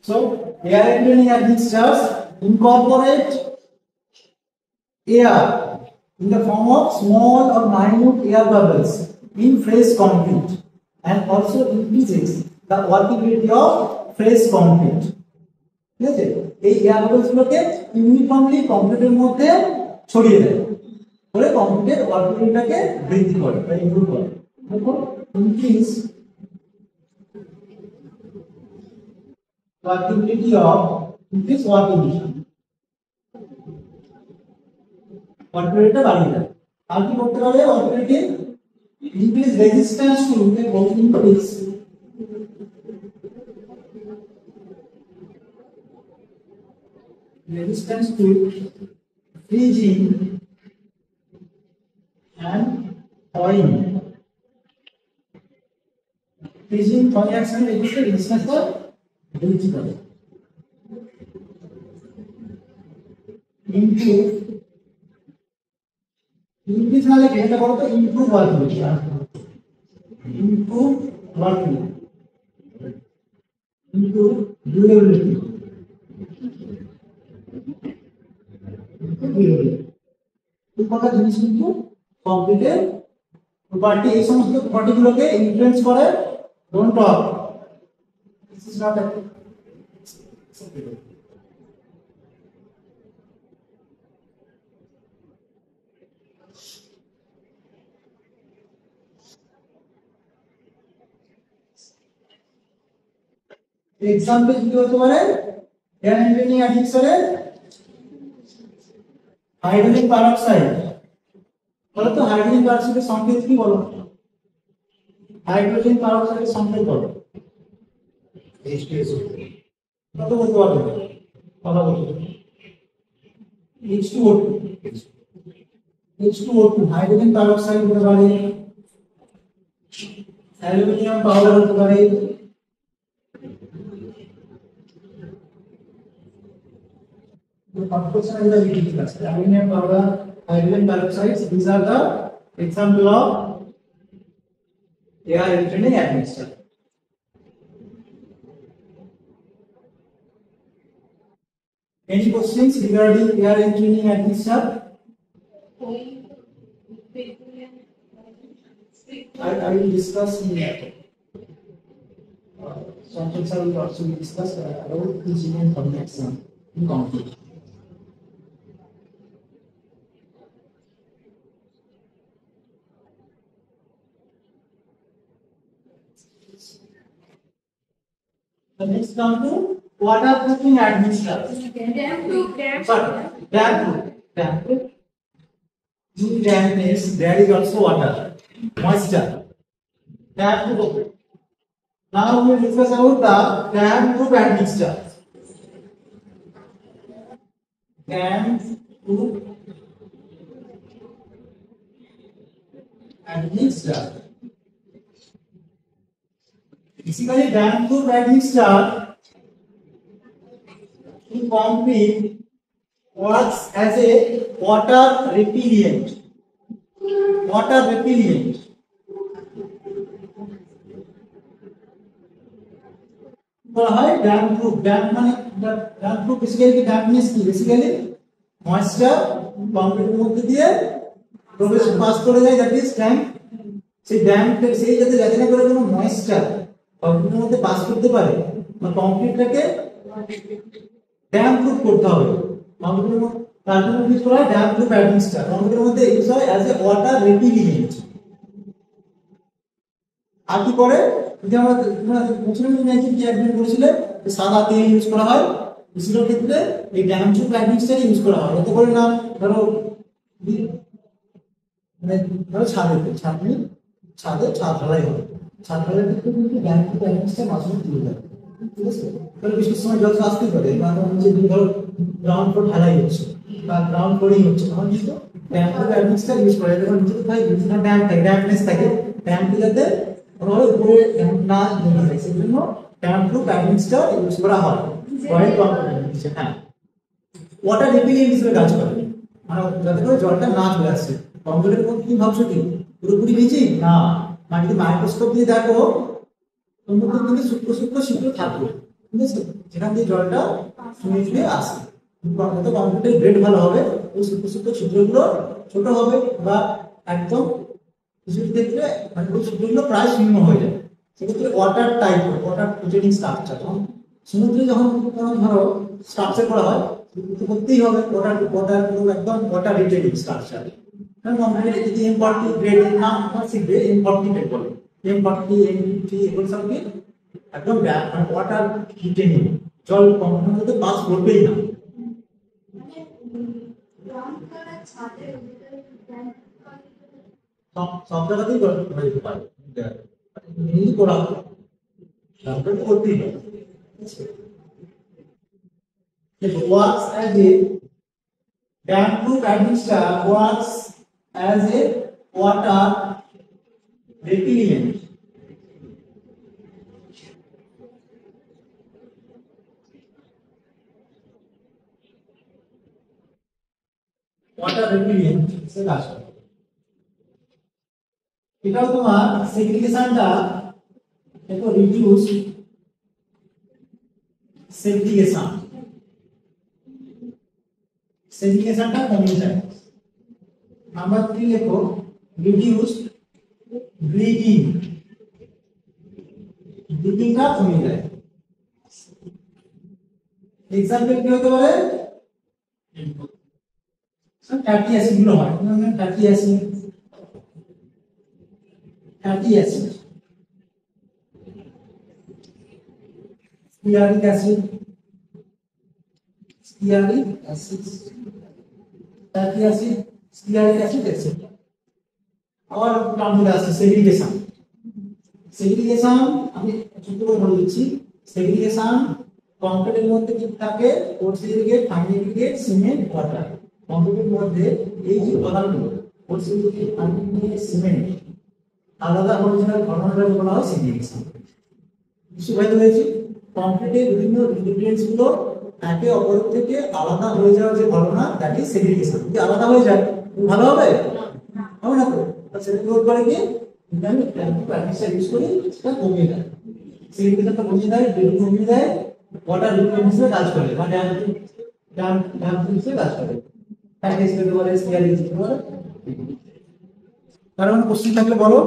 So air entering admixtures incorporate air in the form of small or minute air bubbles in fresh concrete and also increases the workability of fresh concrete. ঠিক আছে, এই air bubbles গুলোকে uniformly কংক্রিটের মধ্যে ছড়িয়ে দেয় করে কংক্রিটের ওয়ার্কিংটাকে বৃদ্ধি করে বা ইমপ্রুভ করে। দেখো ইনক্রিজ ওয়ার্কিবিলিটি অফ ইনক্রিজ ওয়ার্কিবিলিটিটা বাড়িয়ে দেয়। আর কি করতে পারে ওয়ার্কিবিলিটি ইনক্রিজ রেজিস্ট্যান্স টু এবং increase resistance to freezing and thawing. Freezing thawing action reduce the resistance for breachable. Increase वाले कहते हैं तो improve workability. Improve workability. Improve durability. এই কথা জিনিস কিন্তু কংক্রিটের প্রপার্টি এই সমস্ত প্রপার্টি গুলোকে ইনফ্লুয়েন্স করে। Don't talk this is not example কি হতে পারে এয়ার এন্ট্রিং অ্যাডমিক্সারে हाइड्रोजन पेरोक्साइड बोलो तो हाइड्रोजन पेरोक्साइड के संकेत की बोलो हाइड्रोजन पेरोक्साइड के संकेत बोलो H2SO কত বলতে পারবে কথা বলতে H2O2 H2O2 হাইড্রোজেন পেরোক্সাইড হতে পারে অ্যালুমিনিয়াম পাউডার হতে পারে the composition of the discussed aluminum powder hydrogen peroxides these are the example of air entering admixture. Any questions regarding air entering admixture? I will discuss in that. Something I will also discuss about engineering convection in concrete. The next come to waterproofing admixture. Damp-proof. In dampness, there is also water, moisture. Damp-proof. Now we will discuss about the damp-proof admixture. Damp-proof admixture. Basically, damp-proof admixture in concrete works as a water repellent. Water repellent. Damp-proof. Damp-proof basically dampness ki basically moisture concrete মধ্যে দিয়ে প্রবেশ pass করে যায় that is damp. সেই damp সেই যাতে না করে কোনো moisture কংক্রিটের মধ্যে পাস করতে পারে বা কংক্রিটটাকে ড্যাম্প প্রুফ করতে হবে। কংক্রিটের মধ্যে তার জন্য ইউজ করা হয় ড্যাম্প প্রুফ অ্যাডমিক্সচার। কংক্রিটের মধ্যে ইউজ হয় অ্যাজ এ ওয়াটার রিপেলিয়েন্ট। আর কি করে যদি আমরা প্রথমে ম্যাজিক যে অ্যাডমিট করেছিল সাদা তেল ইউজ করা হয় বেশিরভাগ ক্ষেত্রে এই ড্যাম্প প্রুফ অ্যাডমিক্সচার ইউজ করা হয়। এতে করে না ধরো ছাদে ছাদ ঢালাই হবে ছাদ ঢালাই ক্ষেত্রে কিন্তু ড্যাম্প প্রুফ অ্যাডমিক্সচার মাঝে তুলে দেয়। ঠিক আছে, তাহলে বৃষ্টির সময় জল আসতেই পারে বা হচ্ছে ধরো গ্রাউন্ড ফ্লোর ঢালাই হচ্ছে বা গ্রাউন্ড ফ্লোরিং হচ্ছে তখন কিন্তু ড্যাম্প প্রুফ অ্যাডমিক্সচার ইউজ করা হয়। যখন নিচে থাকে বিভিন্ন ড্যাম্প থাকে ড্যাম্পনেস থাকে ড্যাম্প যাতে কোনোভাবে উপরে না জমে যায় সেই জন্য ড্যাম্প প্রুফ অ্যাডমিক্সচার ইউজ করা হয়। সয়েল কম্পোনেন্ট হ্যাঁ ওয়াটার রিপেলিয়েন্ট হিসেবে কাজ করে মানে যাতে করে জলটা না চলে আসে। কংক্রিটের মধ্যে কি ভাবছো কি পুরোপুরি ভিজে না মানে যদি মাইক্রোস্কোপ দিয়ে দেখো ওর মধ্যে কিন্তু সূক্ষ্ম সূক্ষ্ম ছিদ্র থাকবে ঠিক আছে, যেখান দিয়ে জলটা শুনে শুনে আসে। যত কংক্রিটের গ্রেড ভালো হবে ওই ছোট ছোট ছিদ্রগুলো ছোট হবে বা একদম কিছু ক্ষেত্রে মানে ওই ছিদ্রগুলো প্রায় শূন্য হয়ে যায়। সেক্ষেত্রে water type water retaining structure, যখন সমুদ্রে যখন ধরো স্ট্রাকচার করা হয় করতেই হবে ওয়াটার ওয়াটার একদম ওয়াটার রিটেনিং স্ট্রাকচার। কংক্রিট যদি M40 গ্রেড নাম শিখবে, M40 টাইপ বলে, M40 M50 এগুলো সব কি একদম ওয়াটার রিটেনিং, জল কংক্রিটের মধ্যে পাস করবেই না। সব জায়গাতেই করা যেতে পারে, কিন্তু করা তারপরে করতেই হবে। It works as a dam-proof admixture works as a water repellent. Water repellent से काज করে। এটাও তোমার সেগ্রিগেশনটা একটু রিডিউস সেগ্রিগেশন, সেগ্রিগেশনটা কমে যায়। নাম্বার 3 লেখো রিডিউস ব্লিডিং, ব্লিডিংটা কমে যায়। এক্সাম্পল কি হতে পারে, ফ্যাটি অ্যাসিড গুলো হয়, fatty acid, fatty acid, stearic acid, stearic acid, fatty acid, stearic acid etcetera. আবার নামগুলো আছে সেগ্রিগেশন, সেগ্রিগেশন আমি ছোট করে বলে দিচ্ছি। সেগ্রিগেশন কংক্রিটের মধ্যে কি থাকে, course aggregate, fine aggregate, cement, water. কংক্রিটের মধ্যে এই যে উপাদানগুলো course aggregate, fine aggregate, cement আলাদা অরিজিনাল ঘটনাটাকে বলা হয় সেগ্রিগেশন। কিছু ভাই হয়েছে কংক্রিটের বিভিন্ন ইনগ্রেডিয়েন্টস গুলো একে অপরের থেকে আলাদা হয়ে যাওয়ার যে ঘটনা, দ্যাট ইজ সেগ্রিগেশন। যদি আলাদা হয়ে যায় ভালো হবে হবে না, তো সেটা কি করে কি আমি প্র্যাকটিসটা ইউজ করি, সেটা কমিয়ে দেয়, সেগ্রিগেশনটা কমিয়ে দেয়, ব্লিডিং কমিয়ে দেয়, ওয়াটার রিটেনিং হিসেবে কাজ করে, মানে ড্যাম হিসেবে কাজ করে। প্র্যাকটিস করতে পারে, স্টিয়ারিং করতে পারে। কারণ কোশ্চেন থাকলে বলো।